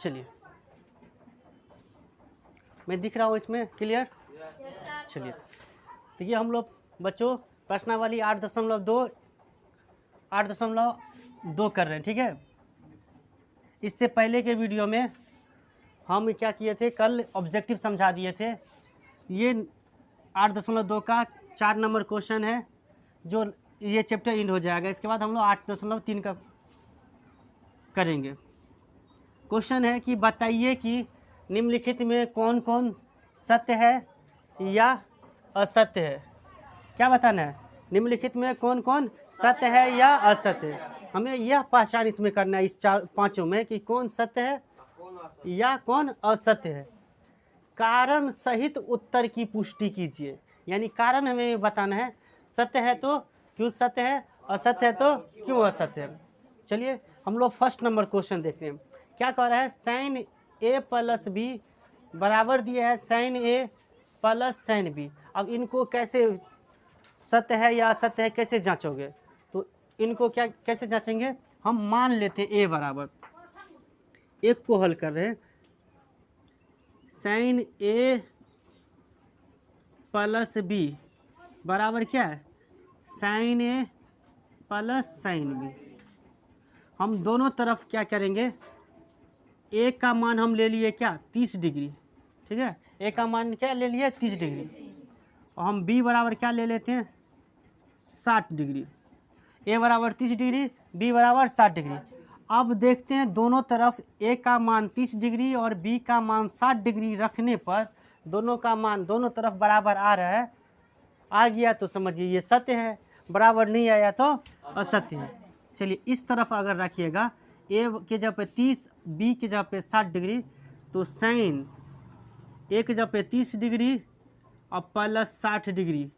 चलिए, मैं दिख रहा हूँ इसमें क्लियर? चलिए, देखिए हम लोग बच्चों प्रश्नावली 8.2 कर रहे हैं, ठीक है। इससे पहले के वीडियो में हम क्या किए थे, कल ऑब्जेक्टिव समझा दिए थे। ये 8.2 का 4 नंबर क्वेश्चन है, जो ये चैप्टर एंड हो जाएगा। इसके बाद हम लोग 8.3 का करेंगे। क्वेश्चन है कि बताइए कि निम्नलिखित में कौन कौन सत्य है या असत्य है। क्या बताना है? निम्नलिखित में कौन कौन सत्य है या असत्य है। हमें यह पहचान इसमें करना है, इस पांचों में, कि कौन सत्य है या कौन असत्य है। कारण सहित उत्तर की पुष्टि कीजिए, यानी कारण हमें बताना है। सत्य है तो क्यों सत्य है, असत्य है तो क्यों असत्य है। चलिए हम लोग फर्स्ट नंबर क्वेश्चन देखते हैं। क्या कह रहा है? साइन ए प्लस बी बराबर दिया है साइन ए प्लस साइन बी। अब इनको कैसे सत्य है या असत्य है कैसे जांचोगे? तो इनको क्या कैसे जांचेंगे? हम मान लेते हैं ए बराबर, एक को हल कर रहे हैं, साइन ए प्लस बी बराबर क्या है? साइन ए प्लस साइन बी। हम दोनों तरफ क्या करेंगे? ए का मान हम ले लिए क्या? 30 डिग्री, ठीक है। ए का मान क्या ले लिए? 30 डिग्री। और हम बी बराबर क्या ले लेते हैं? 60 डिग्री। ए बराबर 30 डिग्री, बी बराबर 60 डिग्री। अब देखते हैं दोनों तरफ ए का मान 30 डिग्री और बी का मान 60 डिग्री रखने पर दोनों का मान दोनों तरफ बराबर आ रहा है। आ गया तो समझिए ये सत्य है, बराबर नहीं आया तो असत्य है। चलिए इस तरफ अगर रखिएगा, ए के जगह पे 30, बी के जगह पे 60 डिग्री, तो साइन ए के जगह पे 30 डिग्री और प्लस 60 डिग्री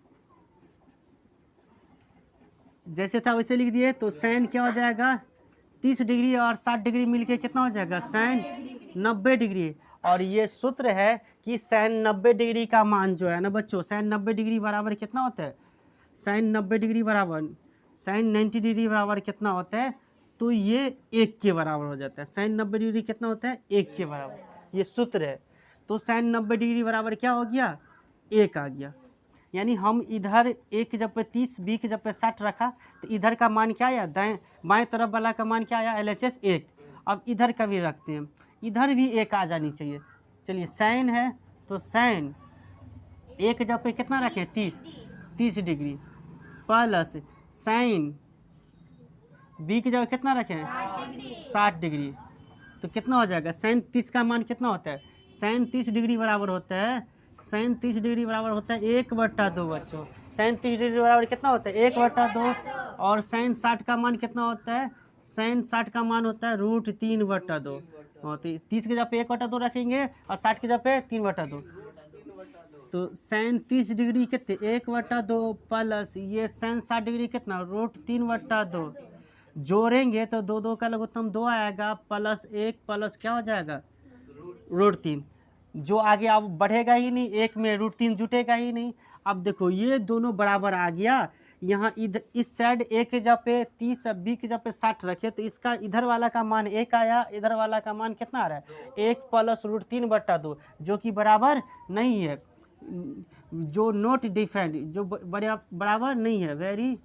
जैसे था वैसे लिख दिए। तो साइन क्या हो जाएगा? 30 डिग्री और 60 डिग्री मिलके कितना हो जाएगा? Sine 90 degree. और ये सूत्र है कि साइन 90 डिग्री का मान जो है ना बच्चों, साइन 90 डिग्री बराबर कितना होता है? साइन 90 डिग्री बराबर साइन 90 डिग्री बराबर कितना होता है? तो ये 1 के बराबर हो जाता है। साइन 90 डिग्री कितना होता है? 1 के बराबर, ये सूत्र है। तो साइन 90 डिग्री बराबर क्या हो गया? 1 आ गया। यानी हम इधर ए के जब पे 30, बी के जब पे 60 रखा, तो इधर का मान क्या आया? दाएं बाएं तरफ वाला का मान क्या आया? LHS 1। अब इधर का भी रखते हैं, इधर भी 1 आ जानी चाहिए। चलिए साइन है तो साइन ए के जब पे कितना रखें? 30 डिग्री प्लस साइन बी की जगह कितना रखें? 60 डिग्री। तो कितना हो जाएगा? साइन 30 का मान कितना होता है? साइन 30 डिग्री बराबर होता है, साइन 30 डिग्री बराबर होता है 1/2 बच्चों। साइन 30 डिग्री बराबर कितना होता है? 1/2। और साइन 60 का मान कितना होता है? साइन 60 का मान होता है √3/2। तो 30 के जगह पे 1/2 रखेंगे और 60 के जगह पे 3/2। तो साइन 30 डिग्री कितने? 1/2 प्लस ये साइन 60 डिग्री कितना? √3/2। जोड़ेंगे तो 2 का लघुत्तम 2 आएगा, प्लस 1 प्लस क्या हो जाएगा? √3। जो आगे अब बढ़ेगा ही नहीं, 1 में √3 जुटेगा ही नहीं। अब देखो ये दोनों बराबर आ गया। यहाँ इधर इस साइड ए के जगह पे 30, बी के जगह पे 60 रखे, तो इसका इधर वाला का मान 1 आया, इधर वाला का मान कितना आ रहा है? 1 प्लस √3/2, जो कि बराबर नहीं है, जो नॉट डिफाइंड, जो बराबर नहीं है, वेरी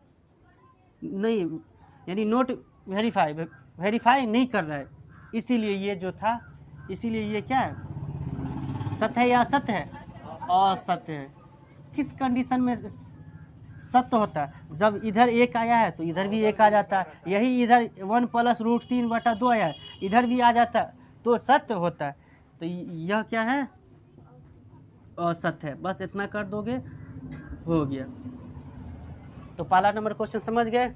नहीं, यानी नोट वेरीफाई नहीं कर रहा है। इसीलिए ये जो था, इसीलिए ये क्या है? सत्य है या असत्य है? असत्य है। किस कंडीशन में सत्य होता है? जब इधर 1 आया है तो इधर भी 1 आ जाता है। यही इधर 1 प्लस √3/2 आया है, इधर भी आ जाता है, तो सत्य होता है। तो यह क्या है? असत्य है। बस इतना कर दोगे, हो गया। तो पहला नंबर क्वेश्चन समझ गए।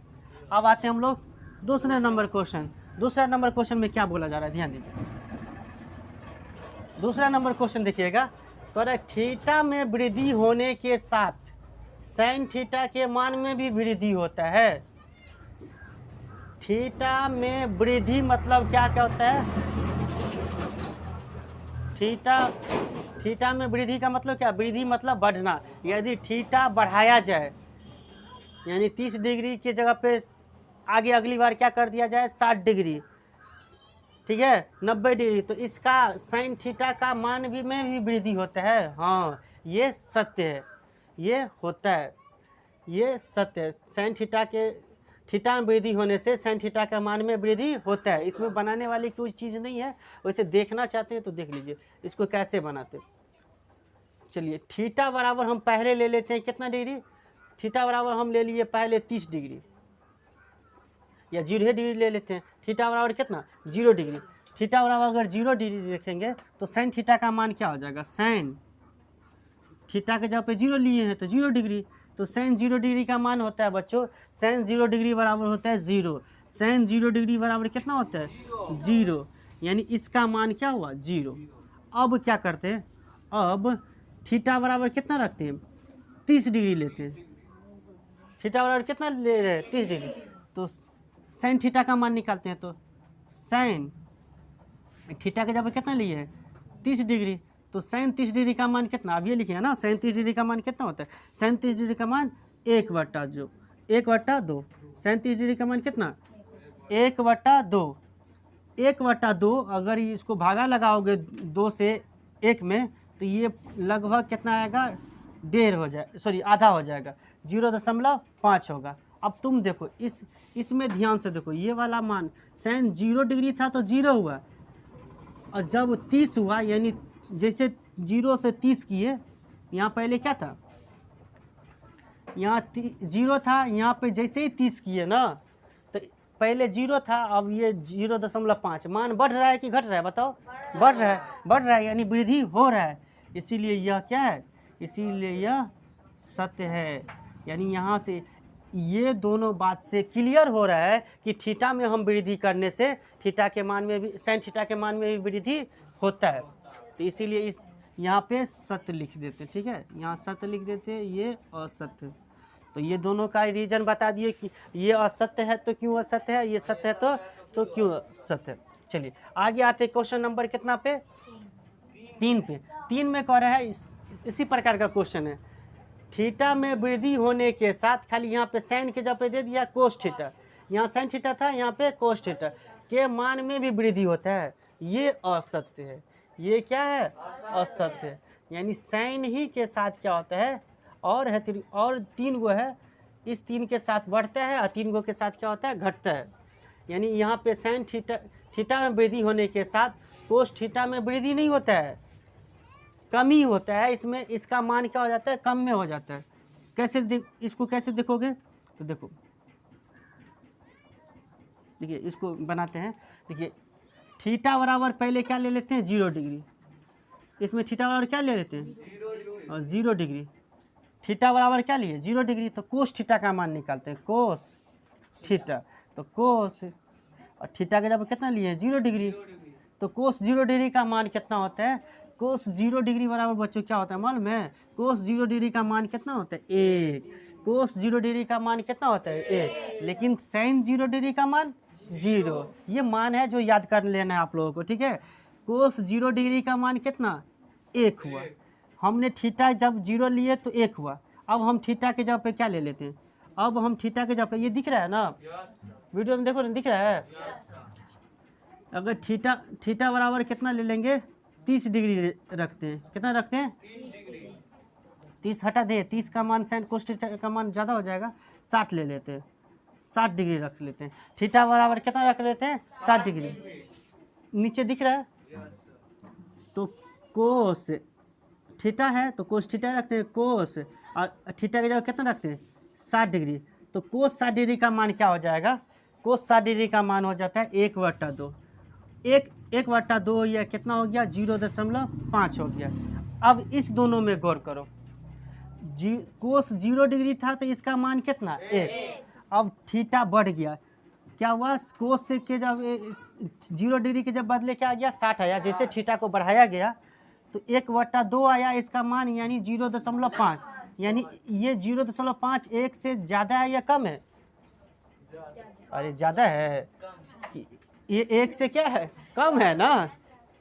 अब आते हैं हम लोग दूसरे नंबर क्वेश्चन। दूसरा नंबर क्वेश्चन में क्या बोला जा रहा है, ध्यान दीजिए। दूसरा नंबर क्वेश्चन देखिएगा, तो थीटा में वृद्धि होने के साथ साइन थीटा के मान में भी वृद्धि होता है। थीटा में वृद्धि मतलब क्या क्या होता है? थीटा में वृद्धि का मतलब क्या? वृद्धि मतलब बढ़ना। यदि थीटा बढ़ाया जाए, यानी 30 डिग्री की जगह पे आगे अगली बार क्या कर दिया जाए? 60 डिग्री, ठीक है 90 डिग्री, तो इसका साइन थीटा का मान भी में भी वृद्धि होता है। हाँ ये सत्य है, ये होता है, ये सत्य है। साइन थीटा में वृद्धि होने से साइन थीटा का मान में वृद्धि होता है। इसमें बनाने वाली कोई चीज़ नहीं है, वैसे देखना चाहते हैं तो देख लीजिए इसको कैसे बनाते। चलिए थीटा बराबर हम पहले ले लेते हैं कितना डिग्री, थीटा बराबर हम ले लिए पहले 30 डिग्री या 0 डिग्री ले लेते हैं। थीटा बराबर कितना 0 डिग्री। थीटा बराबर अगर 0 डिग्री रखेंगे तो साइन थीटा का मान क्या हो जाएगा, साइन थीटा के जगह पे 0 लिए हैं तो 0 डिग्री, तो साइन 0 डिग्री का मान होता है बच्चों, साइन 0 डिग्री बराबर होता है 0। साइन 0 डिग्री बराबर कितना होता है 0, यानी इसका मान क्या हुआ 0। अब क्या करते हैं, अब थीटा बराबर कितना रखते हैं 30 डिग्री लेते हैं। थीटा बराबर कितना ले रहे हैं 30 डिग्री, तो साइन थीटा का मान निकालते हैं। तो साइन थीटा के जगह कितना लिए है 30 डिग्री, तो साइन 30 डिग्री का मान कितना, अब ये लिखे हैं ना साइन 30 डिग्री का मान कितना होता है, साइन 30 डिग्री का मान 1/2। साइन 30 डिग्री का मान कितना 1/2। 1/2 अगर इसको भागा लगाओगे 2 से 1 में तो ये लगभग कितना आएगा, डेढ़ हो जाए, सॉरी आधा हो जाएगा, 0.5 होगा। अब तुम देखो इसमें ध्यान से देखो, ये वाला मान साइन 0 डिग्री था तो 0 हुआ, और जब 30 हुआ यानी जैसे 0 से 30 किए, यहाँ पहले क्या था, यहाँ 0 था, यहाँ पे जैसे ही 30 किए ना तो पहले 0 था, अब ये 0.5 मान बढ़ रहा है कि घट रहा है बताओ, बढ़ रहा है यानी वृद्धि हो रहा है, इसीलिए यह क्या है, इसीलिए यह सत्य है। यानी यहाँ से ये दोनों बात से क्लियर हो रहा है कि थीटा में हम वृद्धि करने से थीटा के मान में भी, साइन थीटा के मान में भी वृद्धि होता है। तो इसीलिए इस यहाँ पे सत्य लिख देते, ठीक है, यहाँ सत्य लिख देते, ये असत्य। तो ये दोनों का रीजन बता दिए कि ये असत्य है तो क्यों असत्य है, ये सत्य है तो क्यों सत्य है। चलिए आगे आते क्वेश्चन नंबर कितना पे 3 पे। 3 में कह रहा है इसी प्रकार का क्वेश्चन है, थीटा में वृद्धि होने के साथ, खाली यहाँ पे साइन के जगह पे दे दिया कोस थीटा, यहाँ साइन थीटा था यहाँ पे कोस थीटा के मान में भी वृद्धि होता है, ये असत्य है। ये क्या है असत्य है, यानी साइन ही के साथ क्या होता है और 3 गो है, इस 3 के साथ बढ़ता है और 3 गो के साथ क्या होता है घटता है। यानी यहाँ पे साइन थीटा में वृद्धि होने के साथ कोस थीटा में वृद्धि नहीं होता है, कमी होता है, इसमें इसका मान क्या हो जाता है कम में हो जाता है। कैसे इसको कैसे देखोगे, तो देखो देखिए इसको बनाते हैं। देखिए थीटा बराबर पहले क्या ले लेते हैं 0 डिग्री, इसमें थीटा बराबर क्या ले लेते हैं और 0 डिग्री। थीटा बराबर क्या लिए 0 डिग्री, तो कोस थीटा का मान निकालते हैं, कोस थीटा, तो कोस और थीटा के जब कितना लिए 0 डिग्री, तो कोस 0 डिग्री का मान कितना होता है, कोस 0 डिग्री बराबर बच्चों क्या होता है मालूम है, कोस 0 डिग्री का मान कितना होता है 1, कोस 0 डिग्री का मान कितना होता है 1, लेकिन साइन 0 डिग्री का मान 0। ये मान है जो याद कर लेना है आप लोगों को, ठीक है। कोस 0 डिग्री का मान कितना 1 हुआ, हमने थीटा जब 0 लिए तो 1 हुआ। अब हम थीटा के जगह पे क्या ले लेते हैं, अब हम थीटा के जगह पे, ये दिख रहा है ना वीडियो में, देखो ना दिख रहा है। अगर थीटा बराबर कितना ले लेंगे 30 डिग्री रखते हैं, कितना रखते हैं 30 हटा दे, 30 का मान साइन कोस थीटा का मान ज़्यादा हो जाएगा, 60 ले लेते हैं, 60 डिग्री रख लेते हैं। थीटा बराबर कितना रख लेते हैं 60 डिग्री, नीचे दिख रहा है। तो कोस थीटा है तो कोस थीटा रखते हैं, कोस और थीटा की जगह कितना रखते हैं 60 डिग्री, तो कोस 60 डिग्री का मान क्या हो जाएगा, कोस 60 डिग्री का मान हो जाता है 1/2। 1/2 या कितना हो गया 0.5 हो गया। अब इस दोनों में गौर करो, कोस 0 डिग्री था तो इसका मान कितना 1, अब थीटा बढ़ गया, क्या हुआ कोस से के जब 0 डिग्री के जब बदले क्या आ गया 60 आया, जैसे थीटा को बढ़ाया गया तो 1/2 आया इसका मान, यानी 0.5, यानी ये 0.5 1 से ज़्यादा है या कम है, अरे ज़्यादा है, ये 1 से क्या है कम है ना,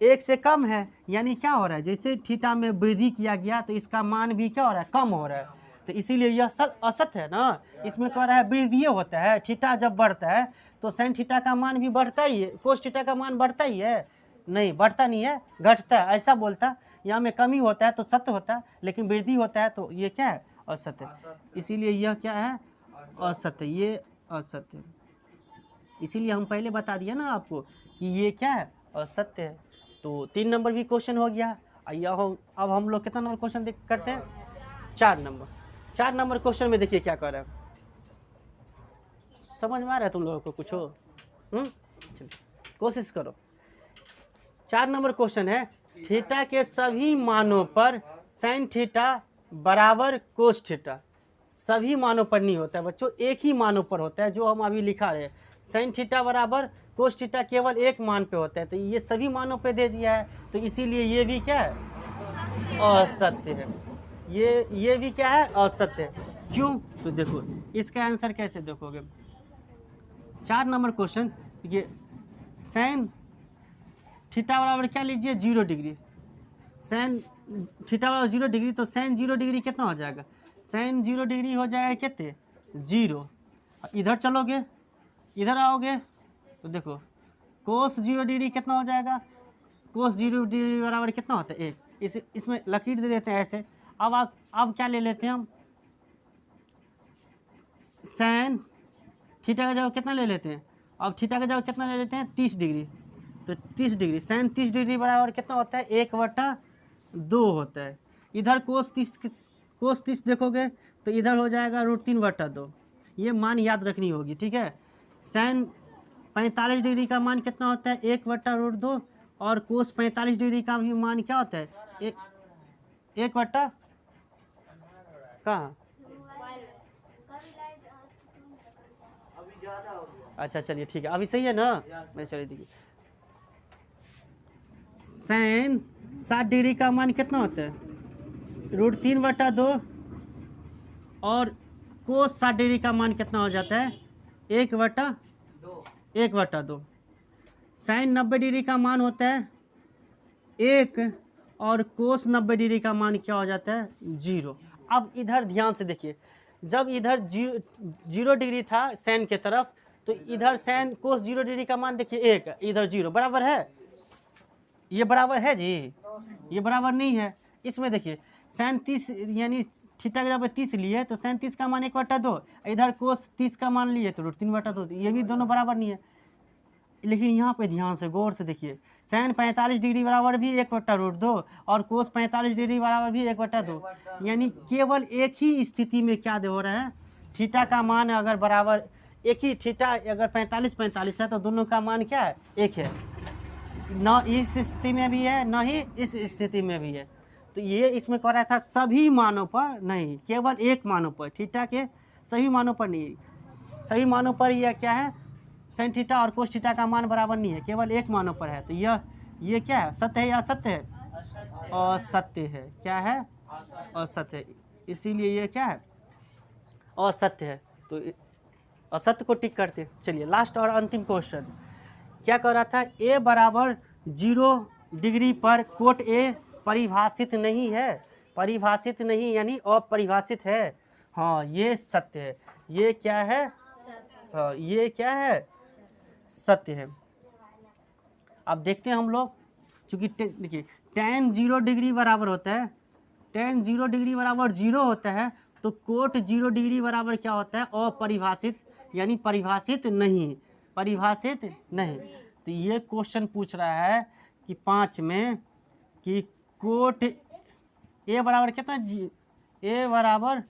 1 से कम है, यानी क्या हो रहा है जैसे थीटा में वृद्धि किया गया तो इसका मान भी क्या हो रहा है कम हो रहा है, तो इसीलिए यह असत्य है ना। इसमें कह रहा है वृद्धि होता है, थीटा जब बढ़ता है तो साइन थीटा का मान भी बढ़ता ही है, कोस थीटा का मान बढ़ता ही है, नहीं बढ़ता नहीं है, घटता है, ऐसा बोलता। यहाँ में कमी होता है तो सत्य होता है, लेकिन वृद्धि होता है तो ये क्या है, असत्य। इसीलिए यह क्या है, असत्य, ये असत्य है। इसीलिए हम पहले बता दिए ना आपको कि ये क्या है, असत्य है। तो 3 नंबर भी क्वेश्चन हो गया। आइए अब हम लोग कितना नंबर क्वेश्चन करते हैं, 4 नंबर। 4 नंबर क्वेश्चन में देखिए क्या कर रहा है, समझ में आ रहा है तुम लोगों को कुछ हो? चलिए कोशिश करो। 4 नंबर क्वेश्चन है, थीटा के सभी मानों पर साइन थीटा बराबर कोस थीटा। सभी मानों पर नहीं होता है बच्चों, एक ही मानों पर होता है, जो हम अभी लिखा रहे हैं। साइन थीटा बराबर कोस थीटा केवल एक मान पे होता है, तो ये सभी मानों पे दे दिया है, तो इसीलिए ये भी क्या है, असत्य है। ये भी क्या है, असत्य है। क्यों? तो देखो इसका आंसर कैसे देखोगे। 4 नंबर क्वेश्चन, ये साइन थीटा बराबर क्या लीजिए, 0 डिग्री। साइन थीटा बराबर 0 डिग्री, तो साइन 0 डिग्री कितना हो जाएगा, साइन 0 डिग्री हो जाएगा कितने, 0। इधर चलोगे, इधर आओगे तो देखो कोस 0 डिग्री कितना हो जाएगा, कोस 0 डिग्री बराबर कितना होता है, 1। इसमें लकीर दे देते हैं ऐसे। अब क्या ले लेते हैं हम, साइन थीटा का जगह कितना ले लेते हैं, अब थीटा का जगह कितना ले लेते हैं, 30 डिग्री। तो 30 डिग्री, साइन 30 डिग्री बराबर कितना होता है, 1/2 होता है। इधर कोस 30 देखोगे तो इधर हो जाएगा √3/2। ये मान याद रखनी होगी, ठीक है। साइन 45 डिग्री का मान कितना होता है, 1/√2, और कोस 45 डिग्री का भी मान क्या होता है, 1/, कहाँ, अच्छा चलिए ठीक है, अभी सही है ना, मैं चलिए देखिए। साइन 60 डिग्री का मान कितना होता है, √3/2, और कोस 60 डिग्री का मान कितना हो जाता है, 1/2। साइन 90 डिग्री का मान होता है 1, और कोस 90 डिग्री का मान क्या हो जाता है, 0। अब इधर ध्यान से देखिए, जब इधर 0 डिग्री था साइन के तरफ, तो इधर साइन कोस 0 डिग्री का मान देखिए 1, इधर 0, बराबर है, ये बराबर है जी, ये बराबर नहीं है। इसमें देखिए साइन 30 यानी थीटा जब 30 लिए तो साइन 30 का मान 1/2, इधर कोस 30 का मान लिए तो √3/2, ये भी दोनों बराबर नहीं है। लेकिन यहाँ पे ध्यान से गौर से देखिए, साइन 45 डिग्री बराबर भी 1/√2, और कोस 45 डिग्री बराबर भी 1/2, यानी केवल एक ही स्थिति में क्या हो रहा है, थीटा का मान अगर बराबर, एक ही थीटा अगर 45 है तो दोनों का मान क्या है, एक है, ना इस स्थिति में भी है ना ही इस स्थिति में भी है। तो ये इसमें कह रहा था सभी मानों पर नहीं, केवल एक मानों पर, थीटा के सभी मानों पर नहीं, सभी मानों पर यह क्या है, साइन थीटा और कोस थीटा का मान बराबर नहीं है, केवल एक मानों पर है। तो ये क्या है, सत्य है या असत्य है, असत्य है। क्या है, असत्य है, इसीलिए ये क्या है, असत्य है। तो असत्य को टिक करते। चलिए लास्ट और अंतिम क्वेश्चन क्या कर रहा था, ए बराबर 0 डिग्री पर कोट ए परिभाषित नहीं है, परिभाषित नहीं यानी अपरिभाषित है। हाँ ये सत्य है, ये क्या है, हाँ ये क्या है, सत्य है। अब देखते हैं हम लोग, चूँकि देखिए tan 0 डिग्री बराबर होता है, tan 0 डिग्री बराबर 0 होता है, तो कोट 0 डिग्री बराबर क्या होता है, अपरिभाषित यानी परिभाषित नहीं, परिभाषित नहीं। तो ये क्वेश्चन पूछ रहा है कि 5 में कि कोट ए बराबर कितना, ए बराबर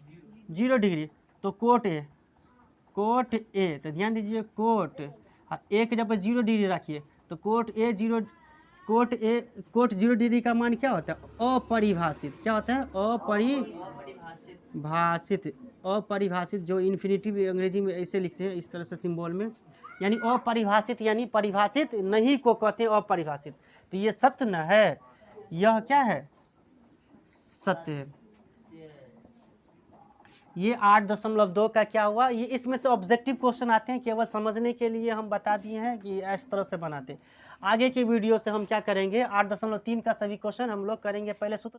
0 डिग्री, तो कोट ए, तो ध्यान दीजिए कोट एक जब 0 डिग्री रखिए तो कोट 0 डिग्री का मान क्या होता है, अपरिभाषित। क्या होता है, अपरिभाषित, जो इन्फिनिटिव अंग्रेजी में ऐसे लिखते हैं इस तरह से सिंबल में, यानी अपरिभाषित यानी परिभाषित नहीं को कहते हैं अपरिभाषित। तो ये सत्य न है, यह क्या है, सत्य है। ये 8.2 का क्या हुआ, ये इसमें से ऑब्जेक्टिव क्वेश्चन आते हैं, केवल समझने के लिए हम बता दिए हैं कि इस तरह से बनाते। आगे के वीडियो से हम क्या करेंगे, 8.3 का सभी क्वेश्चन हम लोग करेंगे। पहले सूत्र